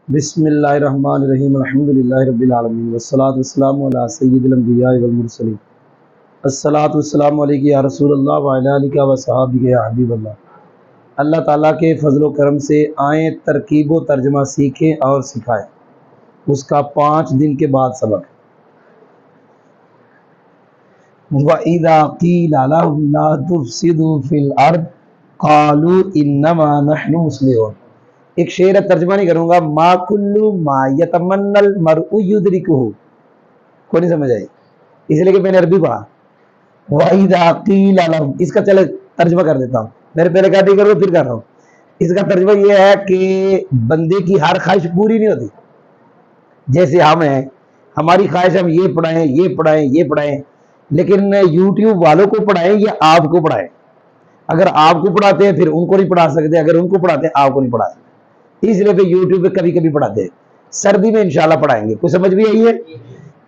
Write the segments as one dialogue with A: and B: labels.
A: بسم اللہ الرحمن الرحیم الحمدللہ رب العالمین والصلاة والسلام علی سید الانبیاء والمرسلین الصلاة والسلام علیکہ یا رسول اللہ وعلی آلہ وصحابہ یا حبیب اللہ۔ اللہ تعالیٰ کے فضل و کرم سے آئیں ترکیب و ترجمہ سیکھیں اور سکھائیں، اس کا 5 دن کے بعد سبق۔ وَإِذَا قِيلَ لَهُمْ لَا تُفْسِدُوا فِي الْأَرْضِ قَالُوا إِنَّمَا نَحْنُ مُصْلِحُونَ۔ ایک شعر ترجمہ نہیں کروں گا، ما کلو ما یتمنى المرء یدرکہ، کوئی نہیں سمجھ آئی، اس لیے کہ میں نے عربی پڑھا۔ وَإِذَا قِيلَ لَهُمْ، اس کا چلے ترجمہ کر دیتا ہوں، میرے پہلے کہا نہیں کرو پھر کر رہا ہوں۔ اس کا ترجمہ یہ ہے کہ بندے کی ہر خواہش پوری نہیں ہوتی۔ جیسے ہم ہیں، ہماری خواہش ہم یہ پڑھائیں یہ پڑھائیں یہ پڑھائیں، لیکن یوٹیوب والوں کو پڑھائیں یا آپ کو پڑھائیں۔ اگر آپ کو پڑھاتے ہیں پھر ان کو نہیں پڑھا سکتے، اگر ان کو پڑھاتے ہیں آپ کو نہیں پڑھا سکتے، اس لیے پہ یوٹیوب پہ کبھی کبھی پڑھاتے ہیں۔ سردی میں انشاءاللہ پڑھائیں گے۔ کوئی سمجھ بھی آئی ہے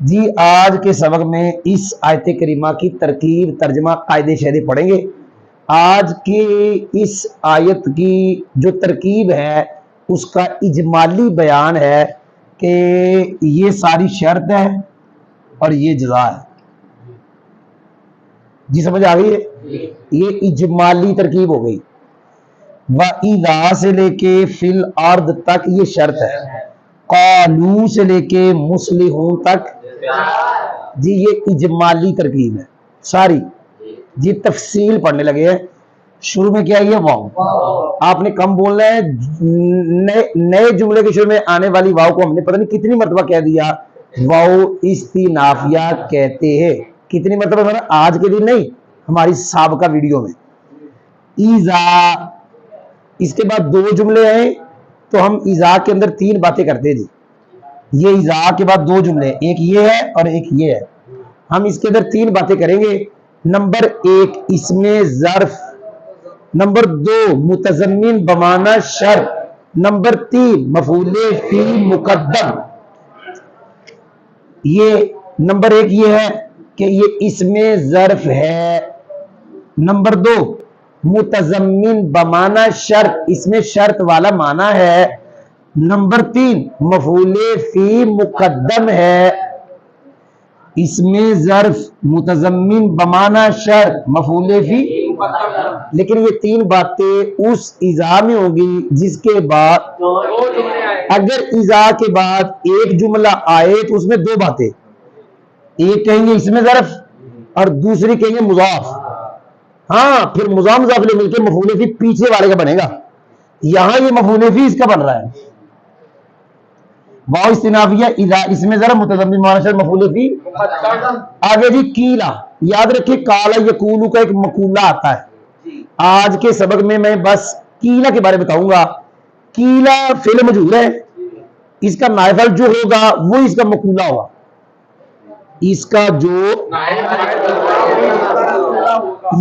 A: جی؟ آج کے سبق میں اس آیت کریمہ کی ترکیب ترجمہ قاعدے شعری پڑھیں گے۔ آج کی اس آیت کی جو ترکیب ہے اس کا اجمالی بیان ہے کہ یہ ساری شرط ہے اور یہ جزا ہے۔ جی سمجھ آ گئی ہے؟ یہ اجمالی ترکیب ہو گئی۔ وَإِذَا سے لے کے فِي الْأَرْضِ تک یہ شرط ہے، قَالُوا سے لے کے مُصْلِحُونَ تک جی یہ اجمالی ترکیب ہے ساری۔ جی تفصیل پڑھنے لگے ہیں۔ شروع میں کیا ہے؟ واو۔ آپ نے کم بولنا ہے، نئے جملے کے شروع میں آنے والی واو کو ہم نے پتہ نہیں کتنی مرتبہ کہہ دیا، واو استینافیہ کہتے ہیں۔ کتنی مرتبہ؟ آج کے دن نہیں، ہماری سابقہ ویڈیو میں۔ ایزا، اس کے بعد 2 جملے ہیں تو ہم ایزا کے اندر 3 باتیں کرتے تھے۔ یہ ایزا کے بعد 2 جملے، ایک یہ ہے اور ایک یہ ہے، ہم اس کے اندر 3 باتیں کریں گے۔ نمبر 1 اسم ظرف، نمبر 2 متضمن بمعنی شرط، نمبر 3 مفعول فی مقدم۔ یہ نمبر 1 یہ ہے کہ یہ اسم ظرف ہے، نمبر 2 متضمن بمعنی شرط، اس میں شرط والا معنی ہے، نمبر 3 مفعول فی مقدم ہے۔ اس میں ظرف متضمن بمعنی شرط مفعول فی، لیکن یہ 3 باتیں اس ایزا میں ہوں گی جس کے بعد اگر ایزا کے بعد ایک جملہ آئے تو اس میں 2 باتیں، ایک کہیں گے اس میں ظرف اور دوسری کہیں گے مضاف۔ ہاں پھر مضاف مضاف لے مل کے مفعول فی پیچھے والے کا بنے گا، یہاں یہ مفعول فی اس کا بن رہا ہے۔ واو استنافیہ اذا اسم ظرف متضمن بمعنی شرط مفعول فی۔ آگے جی کیلا، یاد رکھیں کالا یقولو کا ایک مقولہ آتا ہے۔ آج کے سبق میں میں بس کیلا کے بارے بتاؤں گا۔ کیلا فعل مجہول ہے، اس کا نائب فاعل جو ہوگا وہ اس کا مقولہ ہوگا، اس کا جو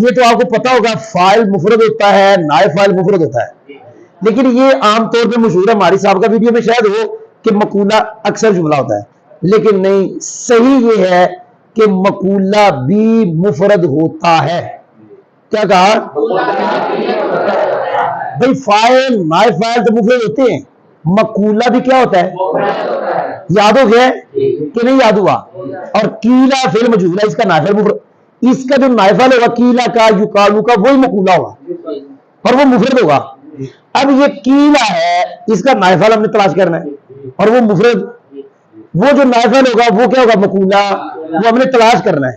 A: یہ تو آپ کو پتا ہوگا فاعل مفرد ہوتا ہے، نائب فاعل مفرد ہوتا ہے، لیکن یہ عام طور پہ مشہور ہے، ہماری سابقہ ویڈیو میں شاید ہو کہ مقولہ اکثر جملہ ہوتا ہے، لیکن نہیں، صحیح یہ ہے کہ مقولہ بھی مفرد ہوتا ہے۔ کیا کہا بھائی؟ فاعل نائب فاعل تو مفرد ہوتے ہیں، مقولہ بھی کیا ہوتا ہے؟ یاد ہو گیا کہ نہیں یاد ہوا؟ اور کیلا فعل مجہول ہے، اس کا نائب فاعل مفرد، اس کا جو نائب فاعل ہوگا کیلا کا یقالو کا وہی مقولہ ہوگا اور وہ مفرد ہوگا۔ اب یہ کیلا ہے، اس کا نائب فاعل ہم نے تلاش کرنا ہے اور وہ مفرد، وہ جو نائب فاعل ہوگا وہ کیا ہوگا؟ مقولہ، وہ ہم نے تلاش کرنا ہے۔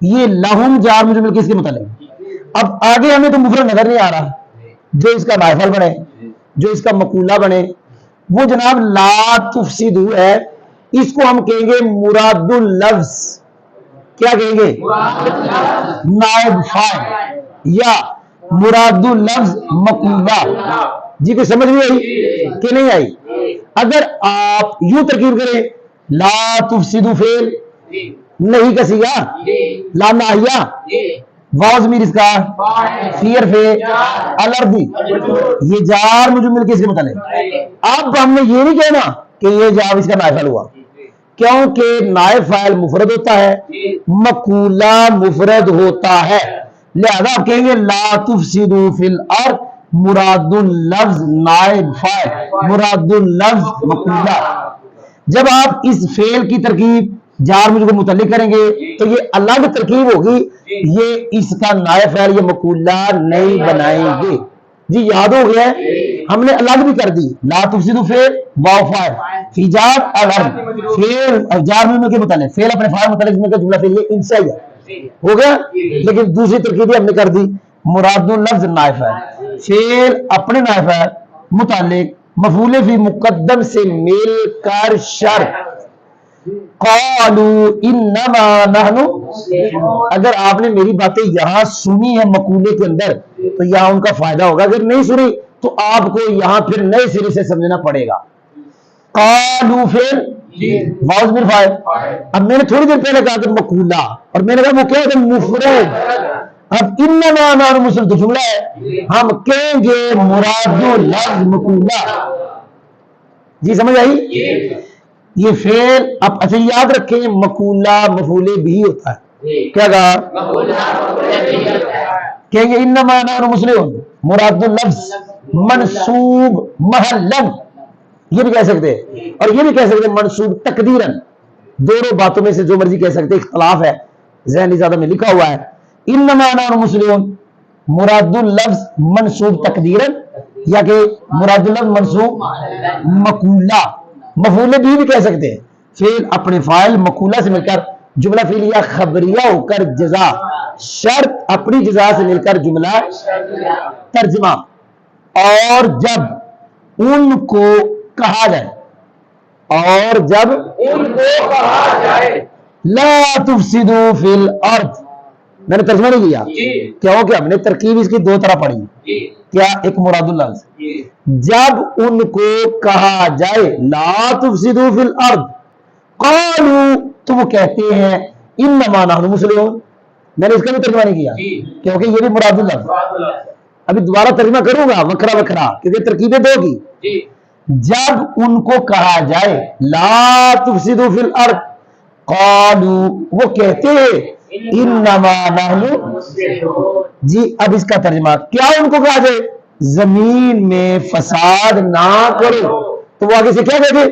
A: یہ لہم جار مجرور کس کے متعلق؟ اب آگے ہمیں تو مفرد نظر نہیں آ رہا، جو اس کا نائب فاعل بنے، جو اس کا مقولہ بنے وہ جناب لا تفسدو ہے، اس کو ہم کہیں گے مراد اللفظ۔ کیا کہیں گے؟ نائب فاعل یا مراد اللفظ مقولہ۔ جی کوئی سمجھ نہیں آئی کہ نہیں آئی؟ اگر آپ یوں ترکیب کریں لا تفسدو فعل نہیں کا صیغہ، لا ناہیہ، واو ضمیر اس کا فی عرفے الارضی، یہ جار مجرور کس کے متعلق؟ اب ہم نے یہ نہیں کہنا کہ یہ جواب اس کا نائب فاعل ہوا، کیونکہ نائب فاعل مفرد ہوتا ہے، مقولہ مفرد ہوتا ہے، لہذا آپ کہیں گے لا تفسدوا فی الارض مراد اللفظ نائب فاعل، مراد اللفظ مقولہ۔ جب آپ اس فعل کی ترکیب جار مجرور کو متعلق کریں گے تو یہ الگ ترکیب ہوگی، یہ اس کا نائب فاعل یہ مقولہ نہیں بنائیں گے۔ جی یاد ہو گیا ہے، ہم نے الگ بھی کر دی، لا تفسدوا فعل واو فاعل فی جار الگ فعل جار مجرور کے متعلق، فعل اپنے فاعل متعلق میں کا جملہ فعل یہ ان سے ہے، ہو گیا۔ لیکن دوسری ترکیب ہم نے کر دی، مراد اللفظ نائب فاعل، فعل اپنے نائب فاعل متعلق مفعول فی مقدم سے مل کر شرط قالوا انما نحن، اگر آپ نے میری باتیں یہاں سنی ہیں مقولے کے اندر تو یہاں ان کا فائدہ ہوگا، اگر نہیں سنی تو آپ کو یہاں پھر نئے سرے سے سمجھنا پڑے گا۔ قالوا فعل واو ضمیر فاعل، اب میں نے تھوڑی دیر پہلے کہا کہ مقولہ، اور میں نے کہا وہ کیا ہے مفرد، اب انما نحن مسلم تو جملہ ہے، ہم کہیں گے مراد لفظ مقولہ۔ جی سمجھ آئی؟ یہ فعل اب اچھا یاد رکھیں مقولہ مفعول بھی ہوتا ہے، کیا کہا؟ کہیں گے انما نحن مسلمون مراد اللفظ منصوب محلاً، یہ بھی کہہ سکتے ہیں، اور یہ بھی کہہ سکتے ہیں منصوب تقدیراً، دونوں باتوں میں سے جو مرضی کہہ سکتے، اختلاف ہے، ذہنی زیادہ میں لکھا ہوا ہے انما نحن مسلمون مراد اللفظ منصوب تقدیراً، یا کہ مراد اللفظ منصوب مقولہ، مفعول بھی کہہ سکتے ہیں، فعل اپنے فاعل مقولہ سے مل کر جملہ فعلیہ خبریہ ہو کر جزا، شرط اپنی جزا سے مل کر جملہ ترجمہ، اور جب ان کو کہا جائے، اور جب ان کو کہا جائے لا تفسدوا فی الارض، میں نے ترجمہ نہیں کیا کیونکہ ہم نے ترکیب اس کی دو طرح پڑھی، کیا ایک مراد اللفظ، جب ان کو کہا جائے لا تفسدوا فی الارض قالوا تو وہ کہتے ہیں انما نحن مسلمون، میں نے اس کا بھی ترجمہ نہیں کیا کیونکہ یہ بھی مراد اللفظ، ابھی دوبارہ ترجمہ کروں گا وکرا وکرا کیونکہ ترکیبیں دو کی، جب ان کو کہا جائے لا تفسدوا فی الارض قالوا وہ کہتے ہیں انما نحن، جی اب اس کا ترجمہ کیا ان کو کہا جائے زمین میں فساد نہ کرو، تو وہ آگے سے کیا کہتے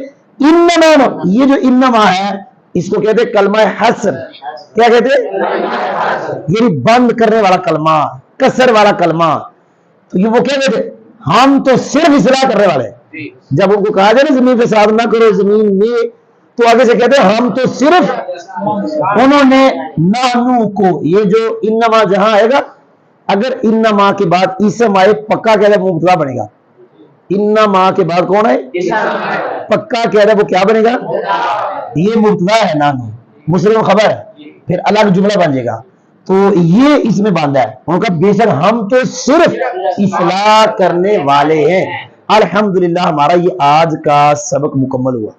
A: انما، یہ جو انما ہے اس کو کہتے کلمہ حصر، کیا کہتے یعنی بند کرنے والا کلمہ، کسر والا کلمہ، تو یہ وہ کیا کہتے ہم تو صرف اصلاح کرنے والے، جب ان کو کہا جائے نا زمین فساد نہ کرو زمین میں، تو آگے سے کہتے ہیں ہم تو صرف، انہوں نے نحنو کو، یہ جو انما جہاں آئے گا اگر انما کے بعد اسم آئے پکا کہہ رہے وہ مبتدا بنے گا، انما کے بعد کون ہے پکا کہہ رہے وہ کیا بنے گا، یہ مبتدا ہے نحنو مسلم خبر ہے، پھر الگ جملہ بن جائے گا، تو یہ اس میں باندھا ہے، ان کا بے شک ہم تو صرف اصلاح کرنے والے ہیں۔ الحمدللہ ہمارا یہ آج کا سبق مکمل ہوا۔